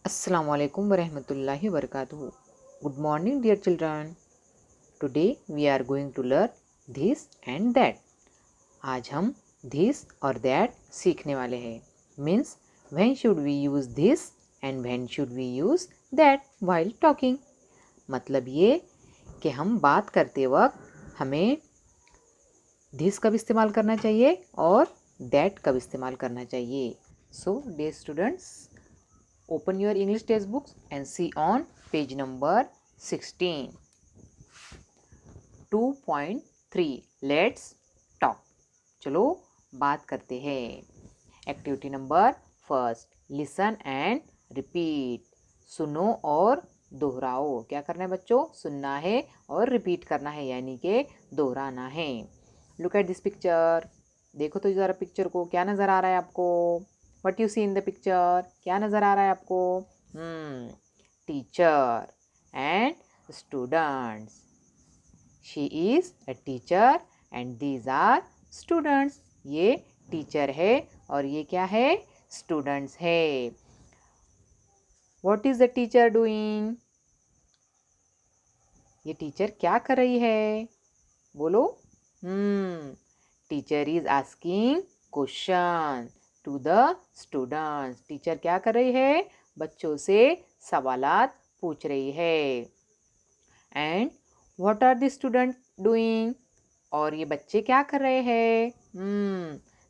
Assalamu alaikum warahmatullahi wabarakatuh. Good morning dear children. Today we are going to learn this and that. आज हम this और that सीखने वाले हैं. Means when should we use this and when should we use that while talking. मतलब ये कि हम बात करते वक्त हमें this कब इस्तेमाल करना चाहिए और that कब इस्तेमाल करना चाहिए. So dear students, open your English textbooks and see on page number 16. 2.3 Let's talk. चलो बात करते हैं. Activity number first, listen and repeat. सुनो और दोहराओ. क्या करना है बच्चों? सुनना है और रिपीट करना है, यानी कि दोहराना है. Look at this picture. देखो तो ज़रा पिक्चर को. क्या नज़र आ रहा है आपको? What you see in the picture? क्या नज़र आ रहा है आपको? Teacher and students. She is a teacher and these are students. ये टीचर है और ये क्या है? स्टूडेंट्स है. What is the teacher doing? ये टीचर क्या कर रही है? बोलो. Teacher is asking question to the students. Teacher क्या कर रही है? बच्चों से सवालात पूछ रही है. And what are the student doing? और ये बच्चे क्या कर रहे हैं?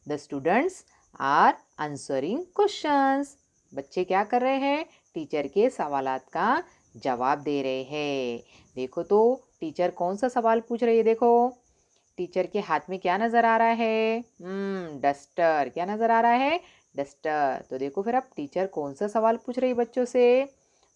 The students are answering questions. बच्चे क्या कर रहे हैं? टीचर के सवालात का जवाब दे रहे हैं. देखो तो टीचर कौन सा सवाल पूछ रही है. देखो टीचर के हाथ में क्या नज़र आ रहा है? डस्टर. क्या नज़र आ रहा है? डस्टर. तो देखो फिर अब टीचर कौन सा सवाल पूछ रही है बच्चों से?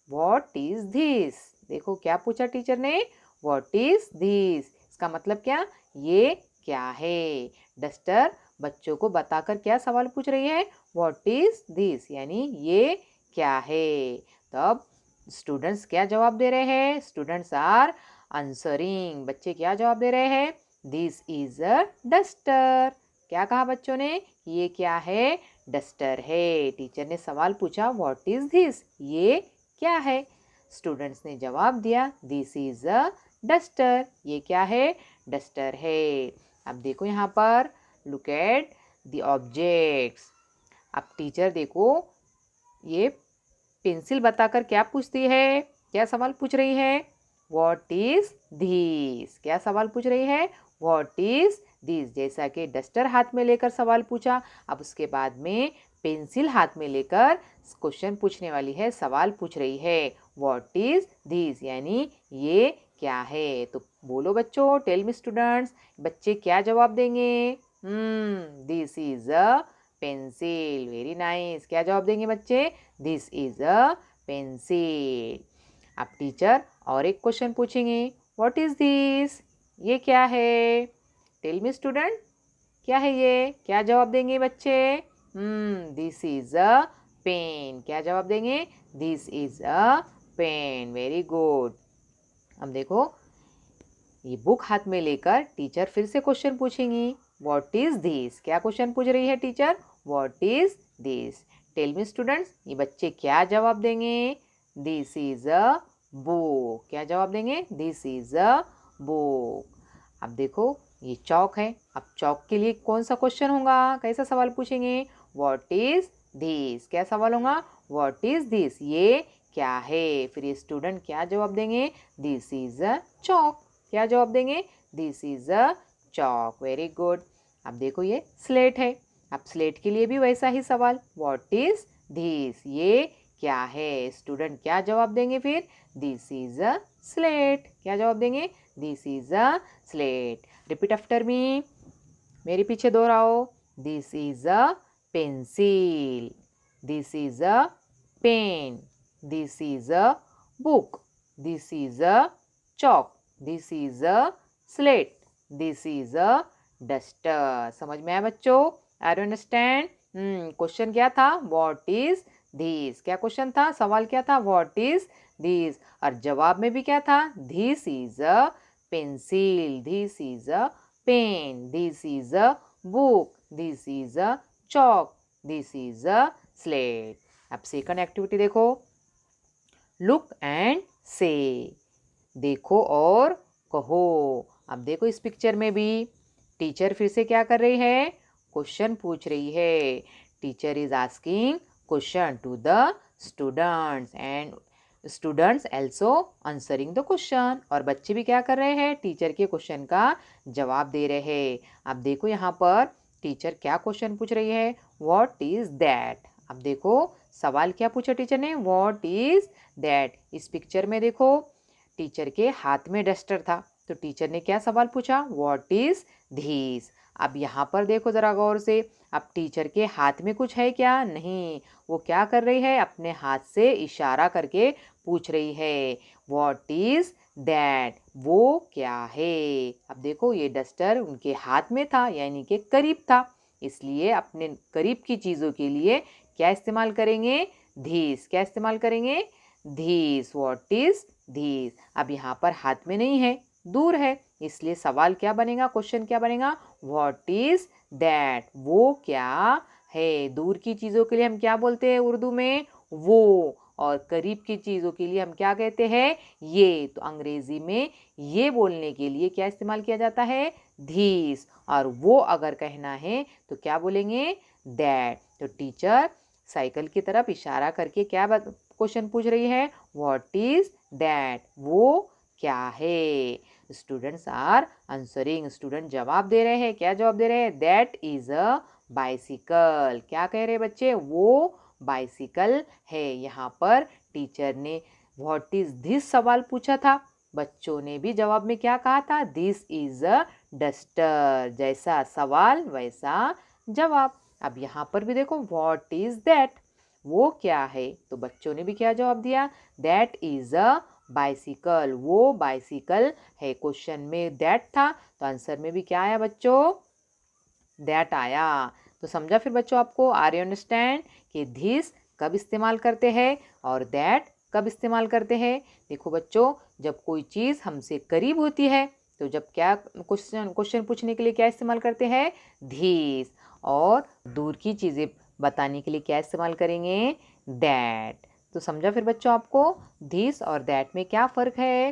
What is this? देखो क्या पूछा टीचर ने? What is this. इसका मतलब क्या? ये क्या है? डस्टर बच्चों को बताकर क्या सवाल पूछ रही है? व्हाट इज़ दिस, यानी ये क्या है. तब स्टूडेंट्स क्या जवाब दे रहे हैं? Students are answering. बच्चे क्या जवाब दे रहे हैं? This is a duster. क्या कहा बच्चों ने? ये क्या है? डस्टर है. टीचर ने सवाल पूछा व्हाट इज दिस, ये क्या है? स्टूडेंट्स ने जवाब दिया दिस इज अ डस्टर. ये क्या है? डस्टर है. अब देखो यहाँ पर, लुक एट द ऑब्जेक्ट्स. अब टीचर देखो ये पेंसिल बताकर क्या पूछती है? क्या सवाल पूछ रही है? What is this. क्या सवाल पूछ रही है? What is this. जैसा कि डस्टर हाथ में लेकर सवाल पूछा, अब उसके बाद में पेंसिल हाथ में लेकर क्वेश्चन पूछने वाली है, सवाल पूछ रही है. व्हाट इज दिस, यानी ये क्या है. तो बोलो बच्चों, टेल मी स्टूडेंट्स, बच्चे क्या जवाब देंगे? This is a pencil. Very nice. क्या जवाब देंगे बच्चे? This is a pencil. अब टीचर और एक क्वेश्चन पूछेंगे. What is this? ये क्या है? टेल मी स्टूडेंट, क्या है ये? क्या जवाब देंगे बच्चे? This is a pen. क्या जवाब देंगे? This is a pen. Very good. अब देखो ये बुक हाथ में लेकर टीचर फिर से क्वेश्चन पूछेंगी. What is this. क्या क्वेश्चन पूछ रही है teacher? What is this. Tell me students, ये बच्चे क्या जवाब देंगे? This is a book. क्या जवाब देंगे? This is a book. अब देखो ये चौक है. अब चौक के लिए कौन सा क्वेश्चन होगा? कैसा सवाल पूछेंगे? What is this. क्या सवाल होगा? व्हाट इज दिस, ये क्या है. फिर ये स्टूडेंट क्या जवाब देंगे? दिस इज अ चौक. क्या जवाब देंगे? This is a Chowk. Very good. अब देखो ये स्लेट है. अब स्लेट के लिए भी वैसा ही सवाल. व्हाट इज दिस, ये क्या है. स्टूडेंट क्या जवाब देंगे फिर? This is a slate. क्या जवाब देंगे? This is a slate. Repeat after me. मेरे पीछे दोहराओ. This is a pencil. This is a pen. This is a book. This is a chalk. This is a slate. This is a duster. समझ में आया बच्चों? I don't understand. Question क्या था? What is this. क्या question था? सवाल क्या था? What is this. और जवाब में भी क्या था? This is a pencil. This is a pen. This is a book. This is a chalk. This is a slate. अब सेकंड एक्टिविटी देखो. लुक एंड से, देखो और कहो। अब देखो इस पिक्चर में भी टीचर फिर से क्या कर रही है, क्वेश्चन पूछ रही है। Teacher is asking question to the students and students also answering the question, और बच्चे भी क्या कर रहे हैं, टीचर के क्वेश्चन का जवाब दे रहे हैं। अब देखो यहाँ पर टीचर क्या क्वेश्चन पूछ रही है, व्हाट इज दैट। अब देखो सवाल क्या पूछा टीचर ने, व्हाट इज दैट। इस पिक्चर में देखो टीचर के हाथ में डस्टर था, तो टीचर ने क्या सवाल पूछा, व्हाट इज धीस। अब यहाँ पर देखो जरा गौर से, अब टीचर के हाथ में कुछ है क्या, नहीं। वो क्या कर रही है, अपने हाथ से इशारा करके पूछ रही है, व्हाट इज दैट, वो क्या है। अब देखो ये डस्टर उनके हाथ में था, यानी कि करीब था, इसलिए अपने करीब की चीज़ों के लिए क्या इस्तेमाल करेंगे, धीस। क्या इस्तेमाल करेंगे, धीस। What is this. अब यहाँ पर हाथ में नहीं है, दूर है, इसलिए सवाल क्या बनेगा, क्वेश्चन क्या बनेगा, व्हाट इज दैट, वो क्या है। दूर की चीज़ों के लिए हम क्या बोलते हैं उर्दू में, वो, और करीब की चीज़ों के लिए हम क्या कहते हैं, ये। तो अंग्रेजी में ये बोलने के लिए क्या इस्तेमाल किया जाता है, धीस, और वो अगर कहना है तो क्या बोलेंगे, दैट। तो टीचर साइकिल की तरफ इशारा करके क्या क्वेश्चन पूछ रही है, व्हाट इज दैट, वो क्या है। स्टूडेंट्स आर आंसरिंग, स्टूडेंट जवाब दे रहे हैं। क्या जवाब दे रहे हैं, दैट इज अ बाइसिकल। क्या कह रहे हैं बच्चे, वो बाइसिकल है। यहाँ पर टीचर ने व्हाट इज दिस सवाल पूछा था, बच्चों ने भी जवाब में क्या कहा था, दिस इज अ डस्टर। जैसा सवाल वैसा जवाब। अब यहाँ पर भी देखो व्हाट इज दैट, वो क्या है, तो बच्चों ने भी क्या जवाब दिया, दैट इज अ बाइसिकल, वो बाइसिकल है। क्वेश्चन में दैट था, तो आंसर में भी क्या आया बच्चों, दैट आया। तो समझा फिर बच्चों आपको, आर यू अंडरस्टैंड कि दिस कब इस्तेमाल करते हैं और दैट कब इस्तेमाल करते हैं। देखो बच्चों, जब कोई चीज़ हमसे करीब होती है तो जब क्या क्वेश्चन पूछने के लिए क्या इस्तेमाल करते हैं, धीस, और दूर की चीज़ें बताने के लिए क्या इस्तेमाल करेंगे, दैट। तो समझा फिर बच्चों आपको धीस और दैट में क्या फ़र्क है।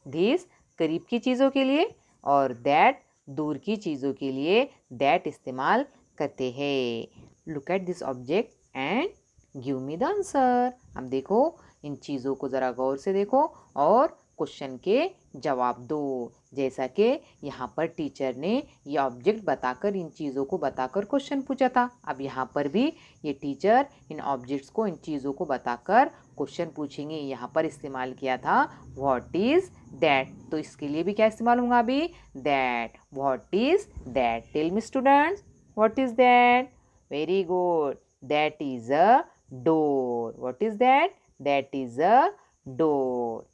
धीस करीब की चीज़ों के लिए और दैट दूर की चीज़ों के लिए दैट इस्तेमाल करते हैं। Look at this object and give me the answer. अब देखो इन चीज़ों को ज़रा गौर से देखो और क्वेश्चन के जवाब दो। जैसा कि यहाँ पर टीचर ने ये ऑब्जेक्ट बताकर, इन चीज़ों को बताकर क्वेश्चन पूछा था। अब यहाँ पर भी ये टीचर इन ऑब्जेक्ट्स को, इन चीज़ों को बताकर क्वेश्चन पूछेंगे। यहाँ पर इस्तेमाल किया था व्हाट इज दैट, तो इसके लिए भी क्या इस्तेमाल होगा अभी, that. What is that, tell me students, what is that, very good, that is a door. What is that, that is a door.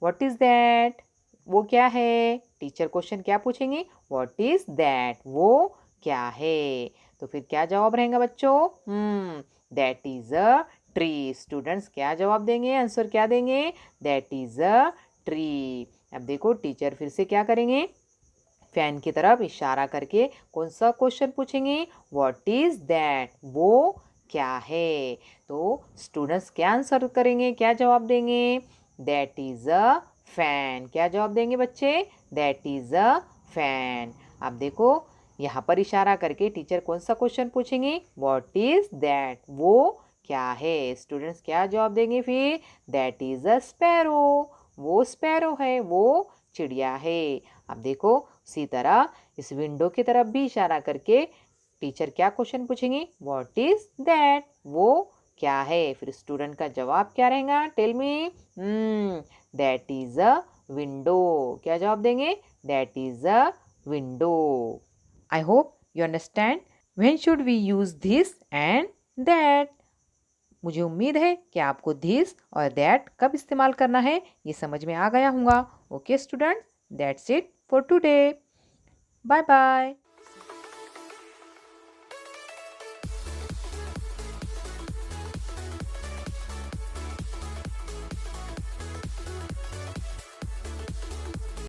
What is that, वो क्या है। टीचर क्वेश्चन क्या पूछेंगे, व्हाट इज दैट, वो क्या है। तो फिर क्या जवाब रहेगा बच्चों, that is a tree. Students क्या जवाब देंगे, आंसर क्या देंगे, दैट इज अ ट्री। अब देखो टीचर फिर से क्या करेंगे, फैन की तरफ इशारा करके कौन सा क्वेश्चन पूछेंगे, व्हाट इज दैट, वो क्या है। तो स्टूडेंट्स क्या आंसर करेंगे, क्या जवाब देंगे, दैट इज अ फैन। क्या जवाब देंगे बच्चे, दैट इज अ फैन। अब देखो यहाँ पर इशारा करके टीचर कौन सा क्वेश्चन पूछेंगे, व्हाट इज दैट, वो क्या है। स्टूडेंट्स क्या जवाब देंगे फिर, दैट इज अ स्पैरो, वो स्पैरो है, वो चिड़िया है। अब देखो उसी तरह इस विंडो की तरफ भी इशारा करके टीचर क्या क्वेश्चन पूछेंगे, व्हाट इज दैट, वो क्या है। फिर स्टूडेंट का जवाब क्या रहेगा, tell me, that is a window. क्या जवाब देंगे, that is a window. I hope you understand when should we use this and that. मुझे उम्मीद है कि आपको दिस और दैट कब इस्तेमाल करना है ये समझ में आ गया होगा। Okay student, that's it for today. Bye bye.